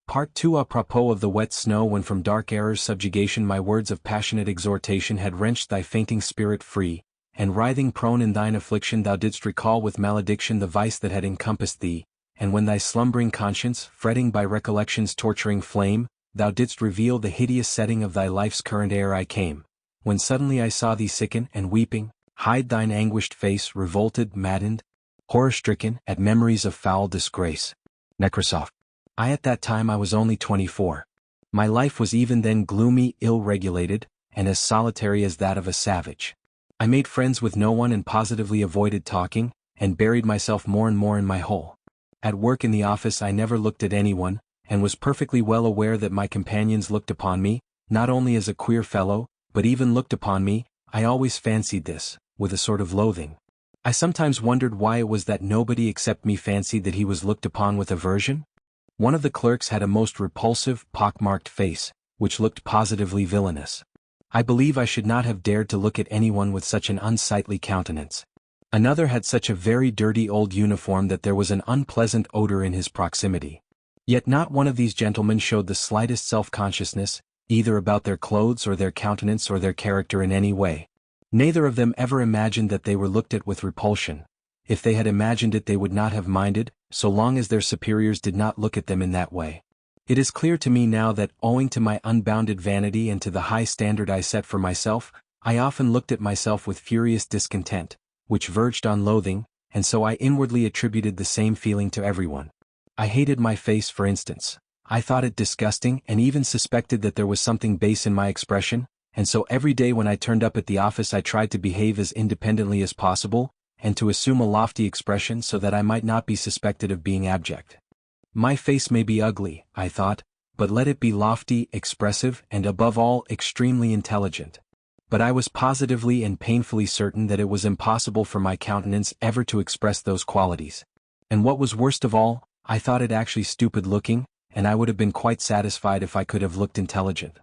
Part 2. Apropos of the wet snow, when from dark error's subjugation my words of passionate exhortation had wrenched thy fainting spirit free, and writhing prone in thine affliction thou didst recall with malediction the vice that had encompassed thee, and when thy slumbering conscience, fretting by recollection's torturing flame, thou didst reveal the hideous setting of thy life's current ere I came, when suddenly I saw thee sicken and weeping, hide thine anguished face, revolted, maddened, horror-stricken, at memories of foul disgrace. Necrosoft. At that time I was only 24. My life was even then gloomy, ill-regulated, and as solitary as that of a savage. I made friends with no one and positively avoided talking, and buried myself more and more in my hole. At work in the office I never looked at anyone, and was perfectly well aware that my companions looked upon me, not only as a queer fellow, but even looked upon me, I always fancied this, with a sort of loathing. I sometimes wondered why it was that nobody except me fancied that he was looked upon with aversion. One of the clerks had a most repulsive, pock-marked face, which looked positively villainous. I believe I should not have dared to look at anyone with such an unsightly countenance. Another had such a very dirty old uniform that there was an unpleasant odor in his proximity. Yet not one of these gentlemen showed the slightest self-consciousness, either about their clothes or their countenance or their character in any way. Neither of them ever imagined that they were looked at with repulsion. If they had imagined it they would not have minded, so long as their superiors did not look at them in that way. It is clear to me now that, owing to my unbounded vanity and to the high standard I set for myself, I often looked at myself with furious discontent, which verged on loathing, and so I inwardly attributed the same feeling to everyone. I hated my face, for instance. I thought it disgusting and even suspected that there was something base in my expression, and so every day when I turned up at the office I tried to behave as independently as possible, and to assume a lofty expression so that I might not be suspected of being abject. My face may be ugly, I thought, but let it be lofty, expressive, and above all extremely intelligent. But I was positively and painfully certain that it was impossible for my countenance ever to express those qualities. And what was worst of all, I thought it actually stupid looking, and I would have been quite satisfied if I could have looked intelligent.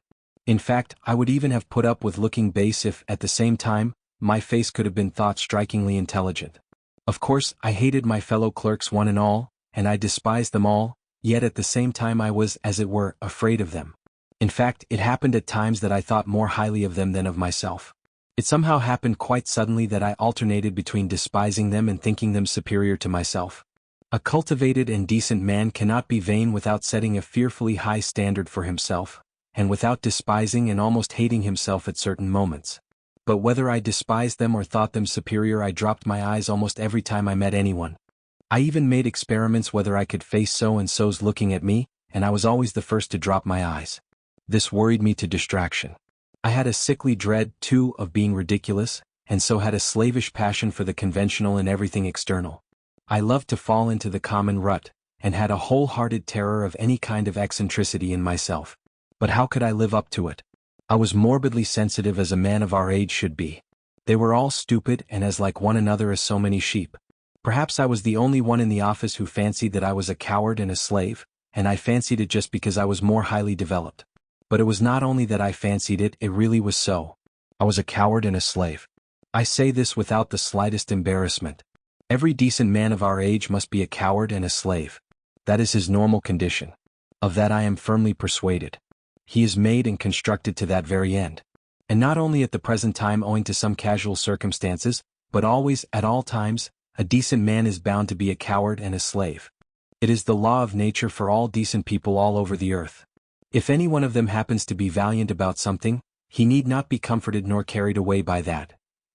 In fact, I would even have put up with looking base if, at the same time, my face could have been thought strikingly intelligent. Of course, I hated my fellow clerks one and all, and I despised them all, yet at the same time I was, as it were, afraid of them. In fact, it happened at times that I thought more highly of them than of myself. It somehow happened quite suddenly that I alternated between despising them and thinking them superior to myself. A cultivated and decent man cannot be vain without setting a fearfully high standard for himself, and without despising and almost hating himself at certain moments. But whether I despised them or thought them superior, I dropped my eyes almost every time I met anyone. I even made experiments whether I could face so-and-so's looking at me, and I was always the first to drop my eyes. This worried me to distraction. I had a sickly dread, too, of being ridiculous, and so had a slavish passion for the conventional and everything external. I loved to fall into the common rut, and had a wholehearted terror of any kind of eccentricity in myself. But how could I live up to it? I was morbidly sensitive as a man of our age should be. They were all stupid and as like one another as so many sheep. Perhaps I was the only one in the office who fancied that I was a coward and a slave, and I fancied it just because I was more highly developed. But it was not only that I fancied it, it really was so. I was a coward and a slave. I say this without the slightest embarrassment. Every decent man of our age must be a coward and a slave. That is his normal condition. Of that I am firmly persuaded. He is made and constructed to that very end. And not only at the present time owing to some casual circumstances, but always, at all times, a decent man is bound to be a coward and a slave. It is the law of nature for all decent people all over the earth. If any one of them happens to be valiant about something, he need not be comforted nor carried away by that.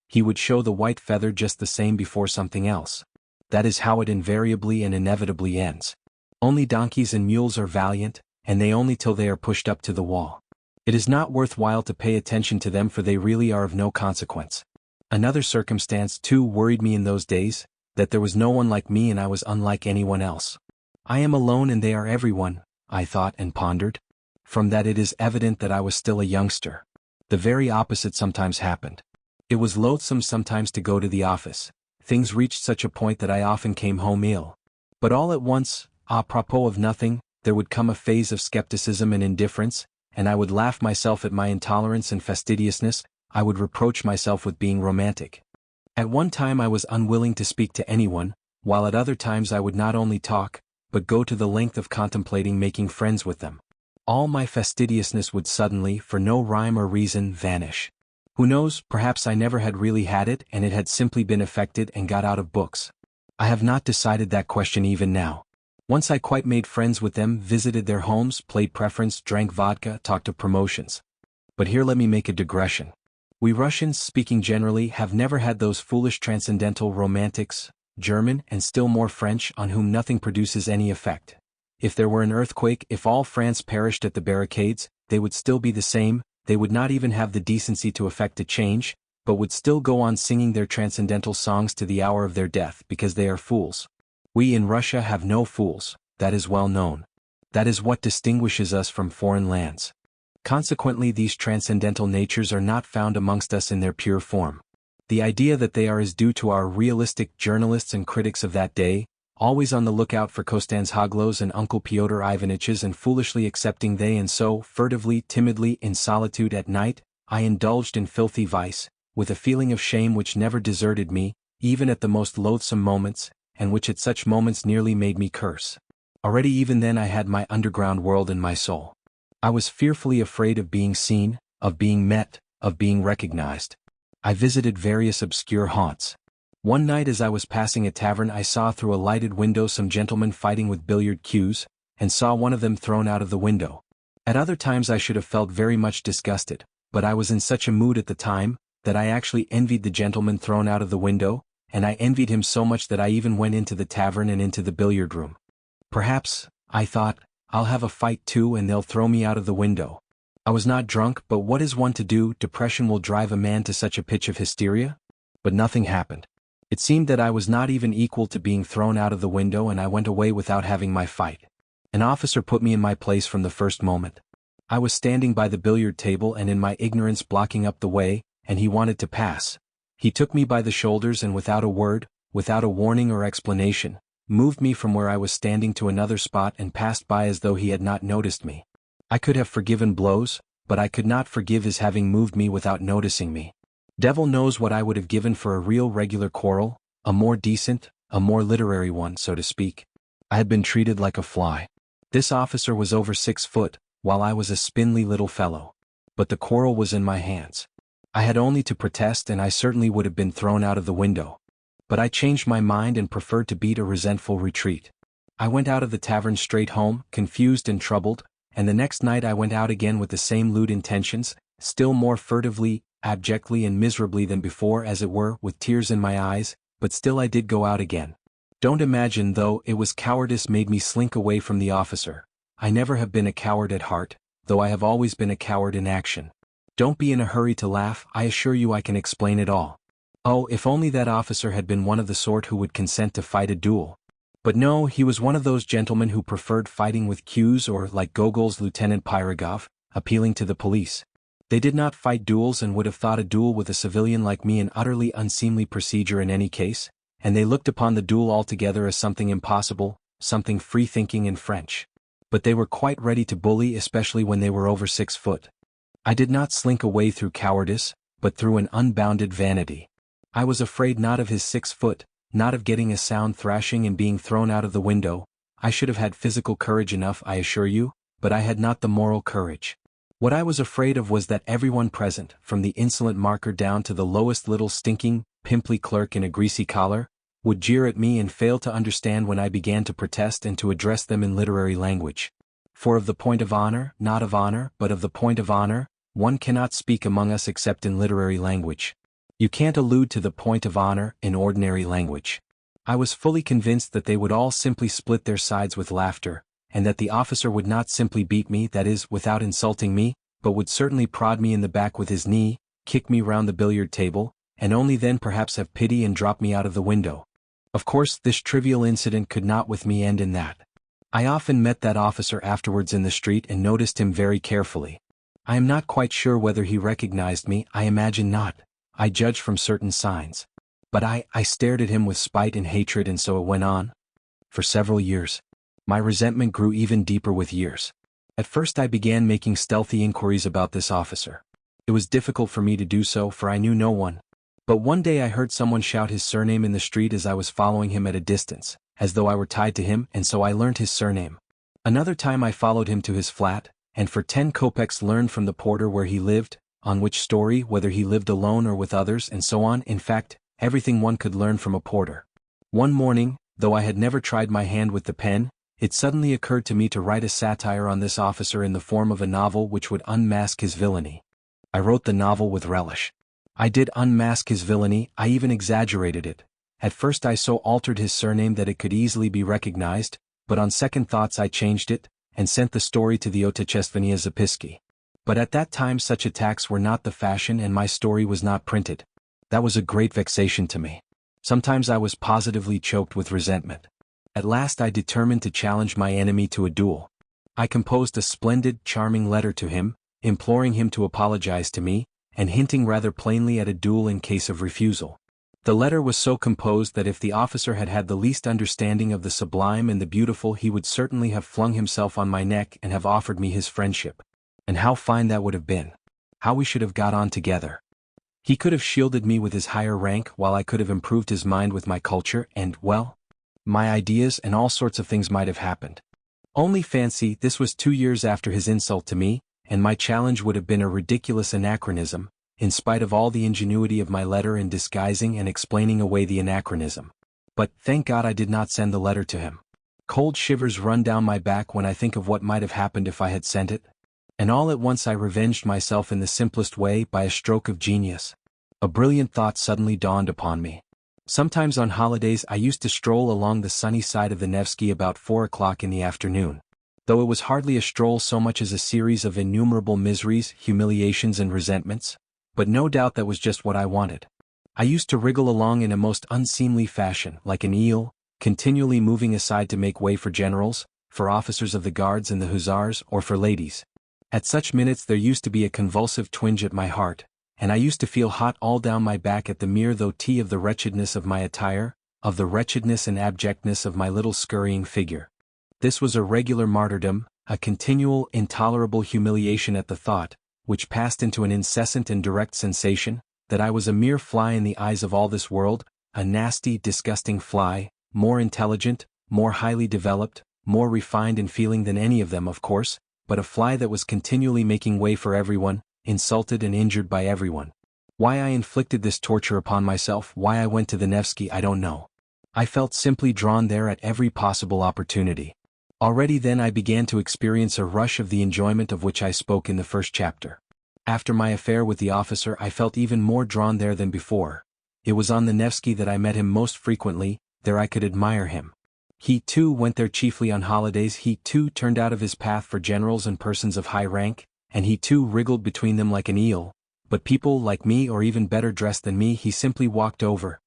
He would show the white feather just the same before something else. That is how it invariably and inevitably ends. Only donkeys and mules are valiant, and they only till they are pushed up to the wall. It is not worth while to pay attention to them, for they really are of no consequence. Another circumstance too worried me in those days, that there was no one like me and I was unlike anyone else. I am alone and they are everyone, I thought and pondered. From that it is evident that I was still a youngster. The very opposite sometimes happened. It was loathsome sometimes to go to the office. Things reached such a point that I often came home ill. But all at once, apropos of nothing, there would come a phase of skepticism and indifference, and I would laugh myself at my intolerance and fastidiousness. I would reproach myself with being romantic. At one time I was unwilling to speak to anyone, while at other times I would not only talk, but go to the length of contemplating making friends with them. All my fastidiousness would suddenly, for no rhyme or reason, vanish. Who knows, perhaps I never had really had it and it had simply been affected and got out of books. I have not decided that question even now. Once I quite made friends with them, visited their homes, played preference, drank vodka, talked of promotions. But here let me make a digression. We Russians, speaking generally, have never had those foolish transcendental romantics, German and still more French, on whom nothing produces any effect. If there were an earthquake, if all France perished at the barricades, they would still be the same, they would not even have the decency to effect a change, but would still go on singing their transcendental songs to the hour of their death because they are fools. We in Russia have no fools, that is well known. That is what distinguishes us from foreign lands. Consequently, these transcendental natures are not found amongst us in their pure form. The idea that they are is due to our realistic journalists and critics of that day, always on the lookout for Konstanzhoglos and Uncle Pyotr Ivaniches and foolishly accepting they and so, furtively, timidly, in solitude at night, I indulged in filthy vice, with a feeling of shame which never deserted me, even at the most loathsome moments, and which at such moments nearly made me curse. Already even then I had my underground world in my soul. I was fearfully afraid of being seen, of being met, of being recognized. I visited various obscure haunts. One night as I was passing a tavern I saw through a lighted window some gentlemen fighting with billiard cues, and saw one of them thrown out of the window. At other times I should have felt very much disgusted, but I was in such a mood at the time, that I actually envied the gentleman thrown out of the window, and I envied him so much that I even went into the tavern and into the billiard room. Perhaps, I thought, I'll have a fight too and they'll throw me out of the window. I was not drunk, but what is one to do? Depression will drive a man to such a pitch of hysteria? But nothing happened. It seemed that I was not even equal to being thrown out of the window and I went away without having my fight. An officer put me in my place from the first moment. I was standing by the billiard table and in my ignorance blocking up the way, and he wanted to pass. He took me by the shoulders and without a word, without a warning or explanation, moved me from where I was standing to another spot and passed by as though he had not noticed me. I could have forgiven blows, but I could not forgive his having moved me without noticing me. Devil knows what I would have given for a real regular quarrel, a more decent, a more literary one, so to speak. I had been treated like a fly. This officer was over 6 foot, while I was a spindly little fellow. But the quarrel was in my hands. I had only to protest and I certainly would have been thrown out of the window. But I changed my mind and preferred to beat a resentful retreat. I went out of the tavern straight home, confused and troubled, and the next night I went out again with the same lewd intentions, still more furtively, abjectly and miserably than before, as it were, with tears in my eyes, but still I did go out again. Don't imagine, though, it was cowardice made me slink away from the officer. I never have been a coward at heart, though I have always been a coward in action. Don't be in a hurry to laugh, I assure you I can explain it all. Oh, if only that officer had been one of the sort who would consent to fight a duel. But no, he was one of those gentlemen who preferred fighting with cues or, like Gogol's Lieutenant Pyrogov, appealing to the police. They did not fight duels and would have thought a duel with a civilian like me an utterly unseemly procedure in any case, and they looked upon the duel altogether as something impossible, something free-thinking and French. But they were quite ready to bully, especially when they were over 6 foot. I did not slink away through cowardice, but through an unbounded vanity. I was afraid not of his 6 foot, not of getting a sound thrashing and being thrown out of the window. I should have had physical courage enough, I assure you, but I had not the moral courage. What I was afraid of was that everyone present, from the insolent marker down to the lowest little stinking, pimply clerk in a greasy collar, would jeer at me and fail to understand when I began to protest and to address them in literary language. For of the point of honor, not of honor, but of the point of honor, one cannot speak among us except in literary language. You can't allude to the point of honor in ordinary language. I was fully convinced that they would all simply split their sides with laughter, and that the officer would not simply beat me, that is, without insulting me, but would certainly prod me in the back with his knee, kick me round the billiard table, and only then perhaps have pity and drop me out of the window. Of course, this trivial incident could not with me end in that. I often met that officer afterwards in the street and noticed him very carefully. I am not quite sure whether he recognized me, I imagine not. I judge from certain signs. But I stared at him with spite and hatred, and so it went on. For several years. My resentment grew even deeper with years. At first I began making stealthy inquiries about this officer. It was difficult for me to do so, for I knew no one. But one day I heard someone shout his surname in the street as I was following him at a distance, as though I were tied to him, and so I learnt his surname. Another time I followed him to his flat, and for 10 kopecks learned from the porter where he lived, on which story, whether he lived alone or with others, and so on, in fact, everything one could learn from a porter. One morning, though I had never tried my hand with the pen, it suddenly occurred to me to write a satire on this officer in the form of a novel which would unmask his villainy. I wrote the novel with relish. I did unmask his villainy, I even exaggerated it. At first I so altered his surname that it could easily be recognized, but on second thoughts I changed it, and sent the story to the Dostoevsky Zapisky. But at that time such attacks were not the fashion and my story was not printed. That was a great vexation to me. Sometimes I was positively choked with resentment. At last I determined to challenge my enemy to a duel. I composed a splendid, charming letter to him, imploring him to apologize to me, and hinting rather plainly at a duel in case of refusal. The letter was so composed that if the officer had had the least understanding of the sublime and the beautiful he would certainly have flung himself on my neck and have offered me his friendship. And how fine that would have been! How we should have got on together! He could have shielded me with his higher rank while I could have improved his mind with my culture and, well, my ideas, and all sorts of things might have happened. Only fancy, this was 2 years after his insult to me, and my challenge would have been a ridiculous anachronism, in spite of all the ingenuity of my letter in disguising and explaining away the anachronism. But, thank God I did not send the letter to him. Cold shivers run down my back when I think of what might have happened if I had sent it. And all at once I revenged myself in the simplest way by a stroke of genius. A brilliant thought suddenly dawned upon me. Sometimes on holidays I used to stroll along the sunny side of the Nevsky about 4 o'clock in the afternoon. Though it was hardly a stroll so much as a series of innumerable miseries, humiliations and resentments, but no doubt that was just what I wanted. I used to wriggle along in a most unseemly fashion, like an eel, continually moving aside to make way for generals, for officers of the guards and the hussars, or for ladies. At such minutes there used to be a convulsive twinge at my heart, and I used to feel hot all down my back at the mere thought of the wretchedness of my attire, of the wretchedness and abjectness of my little scurrying figure. This was a regular martyrdom, a continual, intolerable humiliation at the thought, which passed into an incessant and direct sensation, that I was a mere fly in the eyes of all this world, a nasty, disgusting fly, more intelligent, more highly developed, more refined in feeling than any of them, of course, but a fly that was continually making way for everyone, insulted and injured by everyone. Why I inflicted this torture upon myself, why I went to the Nevsky, I don't know. I felt simply drawn there at every possible opportunity. Already then I began to experience a rush of the enjoyment of which I spoke in the first chapter. After my affair with the officer I felt even more drawn there than before. It was on the Nevsky that I met him most frequently, there I could admire him. He too went there chiefly on holidays, he too turned out of his path for generals and persons of high rank, and he too wriggled between them like an eel, but people like me or even better dressed than me he simply walked over.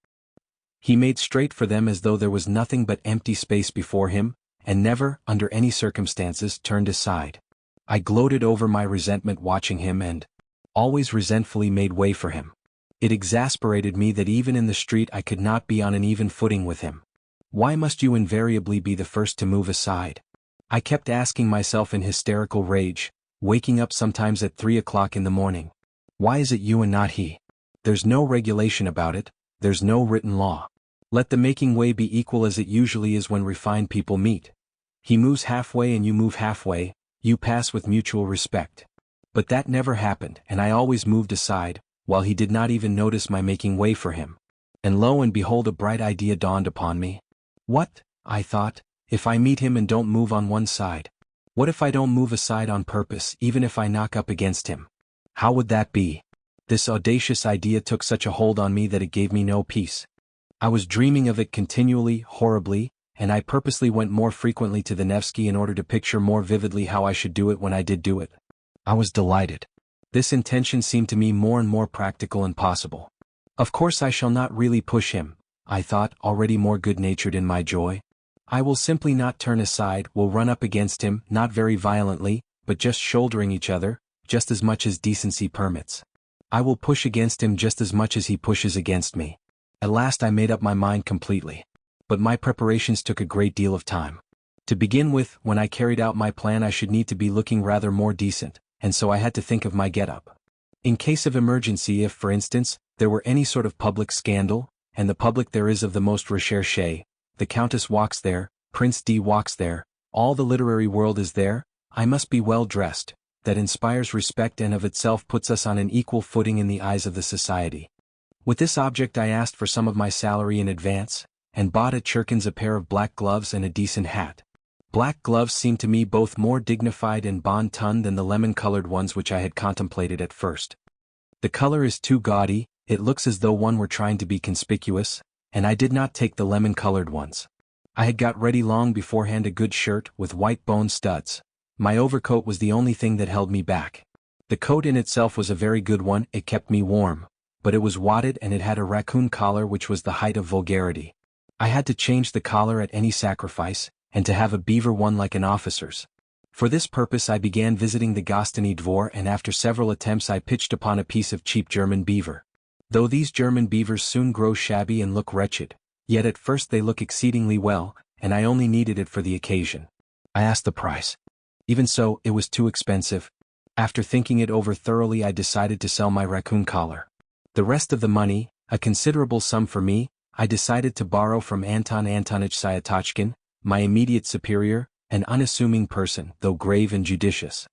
He made straight for them as though there was nothing but empty space before him, and never, under any circumstances, turned aside. I gloated over my resentment watching him and, always resentfully made way for him. It exasperated me that even in the street I could not be on an even footing with him. Why must you invariably be the first to move aside? I kept asking myself in hysterical rage, waking up sometimes at 3 o'clock in the morning. Why is it you and not he? There's no regulation about it, there's no written law. Let the making way be equal as it usually is when refined people meet. He moves halfway and you move halfway, you pass with mutual respect. But that never happened, and I always moved aside, while he did not even notice my making way for him. And lo and behold, a bright idea dawned upon me. What, I thought, if I meet him and don't move on one side? What if I don't move aside on purpose, even if I knock up against him? How would that be? This audacious idea took such a hold on me that it gave me no peace. I was dreaming of it continually, horribly, and I purposely went more frequently to the Nevsky in order to picture more vividly how I should do it when I did do it. I was delighted. This intention seemed to me more and more practical and possible. Of course I shall not really push him, I thought, already more good-natured in my joy. I will simply not turn aside, will run up against him, not very violently, but just shouldering each other, just as much as decency permits. I will push against him just as much as he pushes against me. At last I made up my mind completely. But my preparations took a great deal of time. To begin with, when I carried out my plan I should need to be looking rather more decent, and so I had to think of my get-up. In case of emergency, if, for instance, there were any sort of public scandal, and the public there is of the most recherché, the Countess walks there, Prince D walks there, all the literary world is there, I must be well dressed, that inspires respect and of itself puts us on an equal footing in the eyes of the society. With this object I asked for some of my salary in advance, and bought at Churkin's a pair of black gloves and a decent hat. Black gloves seemed to me both more dignified and bon ton than the lemon-colored ones which I had contemplated at first. The color is too gaudy, it looks as though one were trying to be conspicuous, and I did not take the lemon-colored ones. I had got ready long beforehand a good shirt with white bone studs. My overcoat was the only thing that held me back. The coat in itself was a very good one, it kept me warm, but it was wadded and it had a raccoon collar which was the height of vulgarity. I had to change the collar at any sacrifice, and to have a beaver one like an officer's. For this purpose I began visiting the Gostiny Dvor, and after several attempts I pitched upon a piece of cheap German beaver. Though these German beavers soon grow shabby and look wretched, yet at first they look exceedingly well, and I only needed it for the occasion. I asked the price. Even so, it was too expensive. After thinking it over thoroughly I decided to sell my raccoon collar. The rest of the money, a considerable sum for me, I decided to borrow from Anton Antonitch Syatochkin, my immediate superior, an unassuming person, though grave and judicious.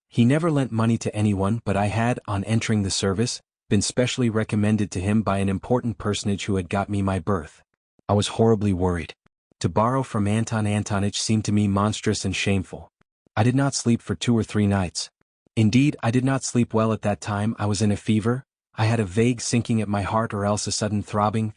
He never lent money to anyone, but I had, on entering the service, been specially recommended to him by an important personage who had got me my berth. I was horribly worried. To borrow from Anton Antonitch seemed to me monstrous and shameful. I did not sleep for 2 or 3 nights. Indeed, I did not sleep well at that time. I was in a fever, I had a vague sinking at my heart or else a sudden throbbing.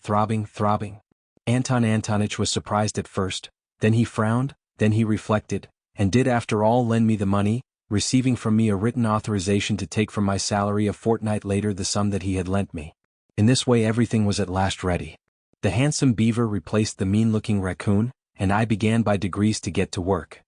Anton Antonitch was surprised at first, then he frowned, then he reflected, and did after all lend me the money, receiving from me a written authorization to take from my salary a fortnight later the sum that he had lent me. In this way everything was at last ready. The handsome beaver replaced the mean-looking raccoon, and I began by degrees to get to work.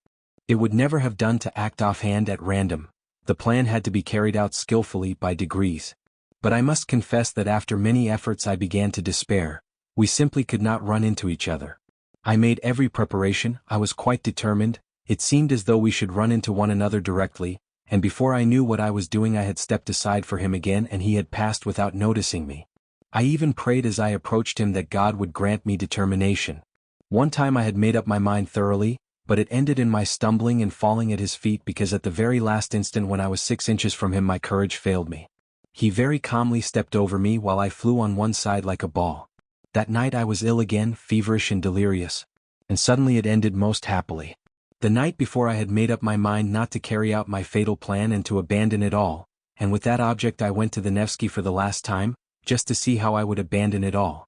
It would never have done to act offhand at random. The plan had to be carried out skillfully by degrees. But I must confess that after many efforts I began to despair. We simply could not run into each other. I made every preparation, I was quite determined, it seemed as though we should run into one another directly, and before I knew what I was doing I had stepped aside for him again and he had passed without noticing me. I even prayed as I approached him that God would grant me determination. One time I had made up my mind thoroughly, but it ended in my stumbling and falling at his feet because at the very last instant when I was 6 inches from him my courage failed me. He very calmly stepped over me while I flew on one side like a ball. That night I was ill again, feverish and delirious. And suddenly it ended most happily. The night before I had made up my mind not to carry out my fatal plan and to abandon it all, and with that object I went to the Nevsky for the last time, just to see how I would abandon it all.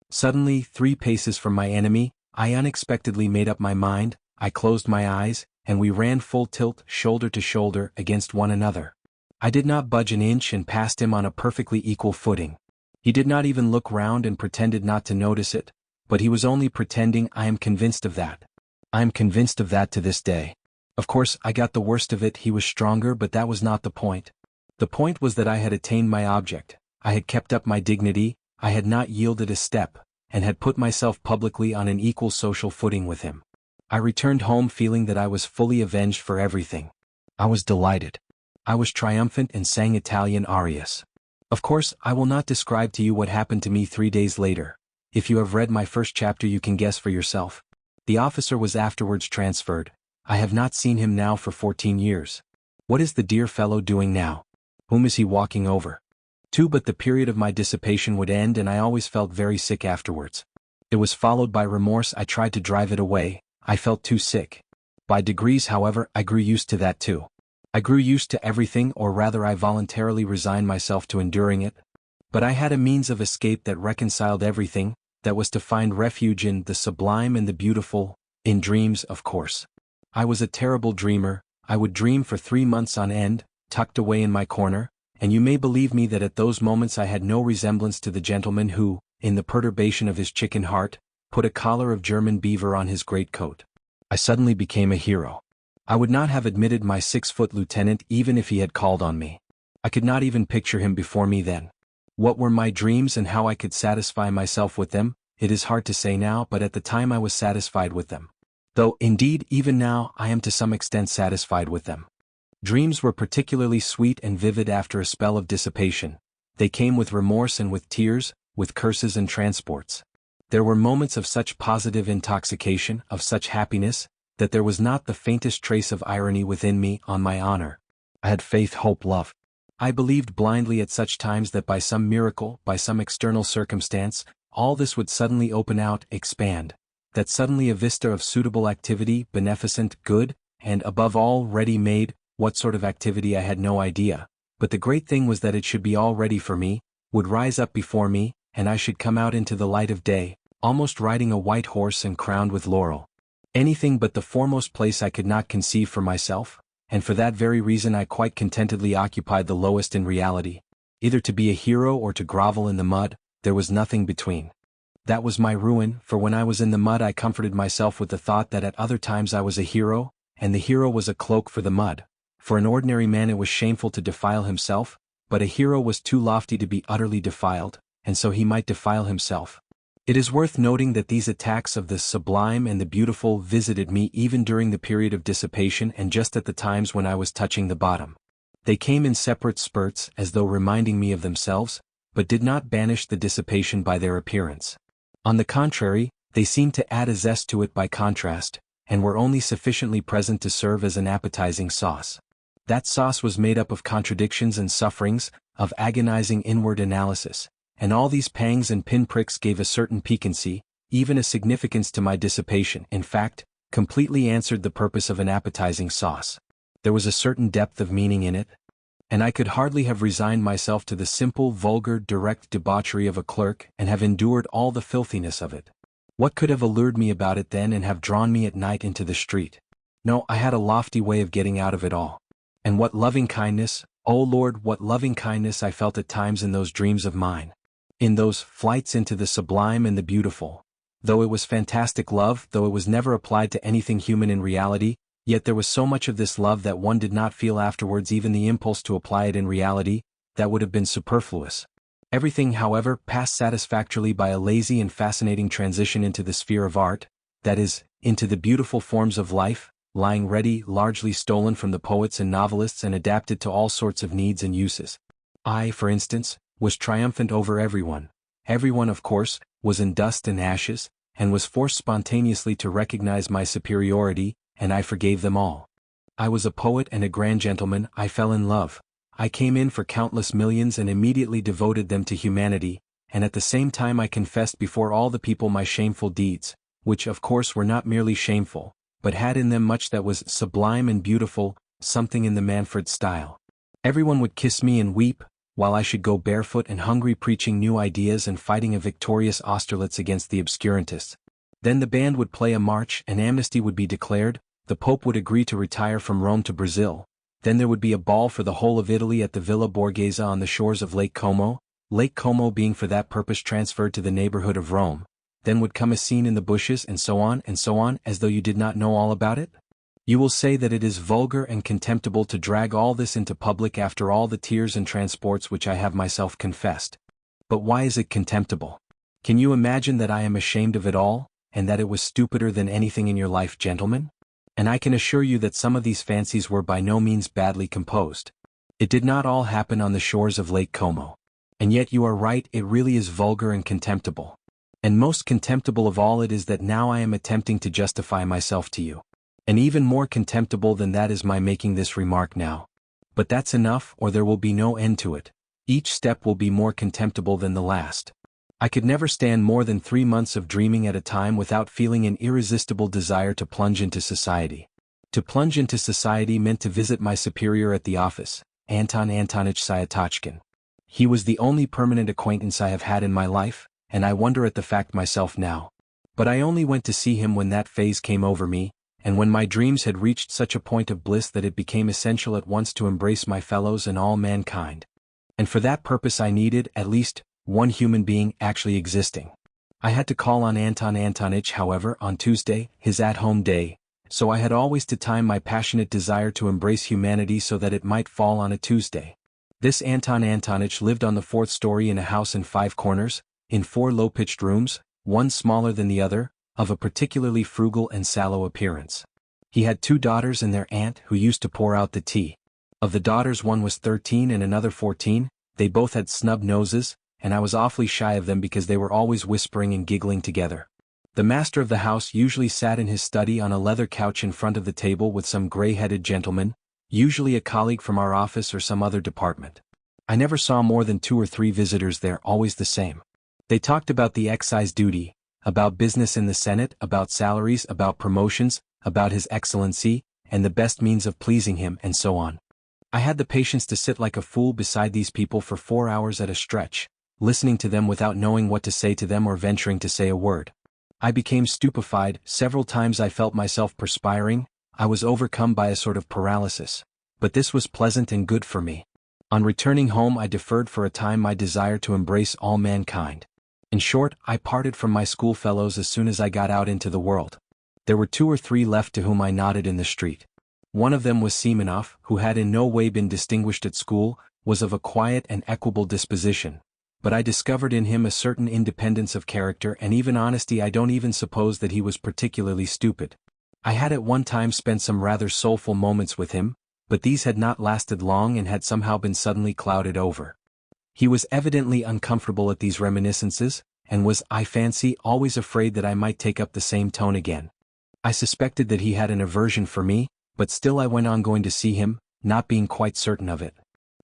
Suddenly, 3 paces from my enemy, I unexpectedly made up my mind, I closed my eyes, and we ran full tilt, shoulder to shoulder, against one another. I did not budge an inch and passed him on a perfectly equal footing. He did not even look round and pretended not to notice it, but he was only pretending. I am convinced of that. I am convinced of that to this day. Of course, I got the worst of it, he was stronger, but that was not the point. The point was that I had attained my object, I had kept up my dignity, I had not yielded a step, and had put myself publicly on an equal social footing with him. I returned home feeling that I was fully avenged for everything. I was delighted. I was triumphant and sang Italian arias. Of course, I will not describe to you what happened to me 3 days later. If you have read my first chapter you can guess for yourself. The officer was afterwards transferred. I have not seen him now for 14 years. What is the dear fellow doing now? Whom is he walking over? But the period of my dissipation would end and I always felt very sick afterwards. It was followed by remorse. I tried to drive it away, I felt too sick. By degrees, however, I grew used to that too. I grew used to everything, or rather I voluntarily resigned myself to enduring it. But I had a means of escape that reconciled everything, that was to find refuge in the sublime and the beautiful, in dreams, of course. I was a terrible dreamer. I would dream for 3 months on end, tucked away in my corner, and you may believe me that at those moments I had no resemblance to the gentleman who, in the perturbation of his chicken heart, put a collar of German beaver on his greatcoat. I suddenly became a hero. I would not have admitted my 6-foot lieutenant even if he had called on me. I could not even picture him before me then. What were my dreams and how I could satisfy myself with them, it is hard to say now, but at the time I was satisfied with them. Though, indeed, even now, I am to some extent satisfied with them. Dreams were particularly sweet and vivid after a spell of dissipation. They came with remorse and with tears, with curses and transports. There were moments of such positive intoxication, of such happiness, that there was not the faintest trace of irony within me, on my honor. I had faith, hope, love. I believed blindly at such times that by some miracle, by some external circumstance, all this would suddenly open out, expand, that suddenly a vista of suitable activity, beneficent, good, and above all, ready-made, what sort of activity I had no idea, but the great thing was that it should be all ready for me, would rise up before me, and I should come out into the light of day, almost riding a white horse and crowned with laurel. Anything but the foremost place I could not conceive for myself, and for that very reason I quite contentedly occupied the lowest in reality. Either to be a hero or to grovel in the mud, there was nothing between. That was my ruin, for when I was in the mud I comforted myself with the thought that at other times I was a hero, and the hero was a cloak for the mud. For an ordinary man it was shameful to defile himself, but a hero was too lofty to be utterly defiled, and so he might defile himself. It is worth noting that these attacks of the sublime and the beautiful visited me even during the period of dissipation and just at the times when I was touching the bottom. They came in separate spurts as though reminding me of themselves, but did not banish the dissipation by their appearance. On the contrary, they seemed to add a zest to it by contrast, and were only sufficiently present to serve as an appetizing sauce. That sauce was made up of contradictions and sufferings, of agonizing inward analysis, and all these pangs and pinpricks gave a certain piquancy, even a significance to my dissipation, in fact, completely answered the purpose of an appetizing sauce. There was a certain depth of meaning in it, and I could hardly have resigned myself to the simple, vulgar, direct debauchery of a clerk and have endured all the filthiness of it. What could have allured me about it then and have drawn me at night into the street? No, I had a lofty way of getting out of it all. And what loving kindness, O Lord, what loving kindness I felt at times in those dreams of mine. In those flights into the sublime and the beautiful. Though it was fantastic love, though it was never applied to anything human in reality, yet there was so much of this love that one did not feel afterwards even the impulse to apply it in reality, that would have been superfluous. Everything, however, passed satisfactorily by a lazy and fascinating transition into the sphere of art, that is, into the beautiful forms of life, lying ready, largely stolen from the poets and novelists and adapted to all sorts of needs and uses. I, for instance, was triumphant over everyone. Everyone, of course, was in dust and ashes, and was forced spontaneously to recognize my superiority, and I forgave them all. I was a poet and a grand gentleman. I fell in love. I came in for countless millions and immediately devoted them to humanity, and at the same time I confessed before all the people my shameful deeds, which of course were not merely shameful, but had in them much that was sublime and beautiful, something in the Manfred style. Everyone would kiss me and weep, while I should go barefoot and hungry preaching new ideas and fighting a victorious Austerlitz against the obscurantists. Then the band would play a march, an amnesty would be declared, the Pope would agree to retire from Rome to Brazil, then there would be a ball for the whole of Italy at the Villa Borghese on the shores of Lake Como being for that purpose transferred to the neighborhood of Rome. Then would come a scene in the bushes and so on, as though you did not know all about it? You will say that it is vulgar and contemptible to drag all this into public after all the tears and transports which I have myself confessed. But why is it contemptible? Can you imagine that I am ashamed of it all, and that it was stupider than anything in your life, gentlemen? And I can assure you that some of these fancies were by no means badly composed. It did not all happen on the shores of Lake Como. And yet you are right, it really is vulgar and contemptible. And most contemptible of all it is that now I am attempting to justify myself to you. And even more contemptible than that is my making this remark now. But that's enough, or there will be no end to it. Each step will be more contemptible than the last. I could never stand more than 3 months of dreaming at a time without feeling an irresistible desire to plunge into society. To plunge into society meant to visit my superior at the office, Anton Antonich Syatochkin. He was the only permanent acquaintance I have had in my life, and I wonder at the fact myself now. But I only went to see him when that phase came over me, and when my dreams had reached such a point of bliss that it became essential at once to embrace my fellows and all mankind. And for that purpose I needed, at least, one human being actually existing. I had to call on Anton Antonich, however, on Tuesday, his at-home day, so I had always to time my passionate desire to embrace humanity so that it might fall on a Tuesday. This Anton Antonich lived on the 4th story in a house in 5 corners, in 4 low-pitched rooms, one smaller than the other, of a particularly frugal and sallow appearance. He had 2 daughters and their aunt who used to pour out the tea. Of the daughters one was 13 and another 14, they both had snub noses, and I was awfully shy of them because they were always whispering and giggling together. The master of the house usually sat in his study on a leather couch in front of the table with some gray-headed gentleman, usually a colleague from our office or some other department. I never saw more than 2 or 3 visitors there, always the same. They talked about the excise duty, about business in the Senate, about salaries, about promotions, about His Excellency, and the best means of pleasing him, and so on. I had the patience to sit like a fool beside these people for 4 hours at a stretch, listening to them without knowing what to say to them or venturing to say a word. I became stupefied. Several times I felt myself perspiring. I was overcome by a sort of paralysis. But this was pleasant and good for me. On returning home I deferred for a time my desire to embrace all mankind. In short, I parted from my schoolfellows as soon as I got out into the world. There were 2 or 3 left to whom I nodded in the street. One of them was Simonov, who had in no way been distinguished at school, was of a quiet and equable disposition, but I discovered in him a certain independence of character and even honesty. I don't even suppose that he was particularly stupid. I had at one time spent some rather soulful moments with him, but these had not lasted long and had somehow been suddenly clouded over. He was evidently uncomfortable at these reminiscences, and was, I fancy, always afraid that I might take up the same tone again. I suspected that he had an aversion for me, but still I went on going to see him, not being quite certain of it.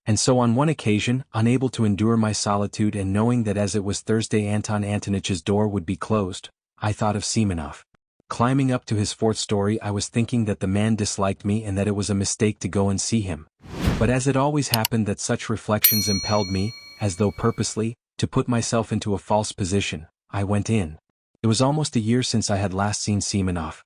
And so on one occasion, unable to endure my solitude and knowing that as it was Thursday Anton Antonich's door would be closed, I thought of Simonov. Climbing up to his 4th story I was thinking that the man disliked me and that it was a mistake to go and see him. But as it always happened that such reflections impelled me, as though purposely, to put myself into a false position, I went in. It was almost a year since I had last seen Simonov.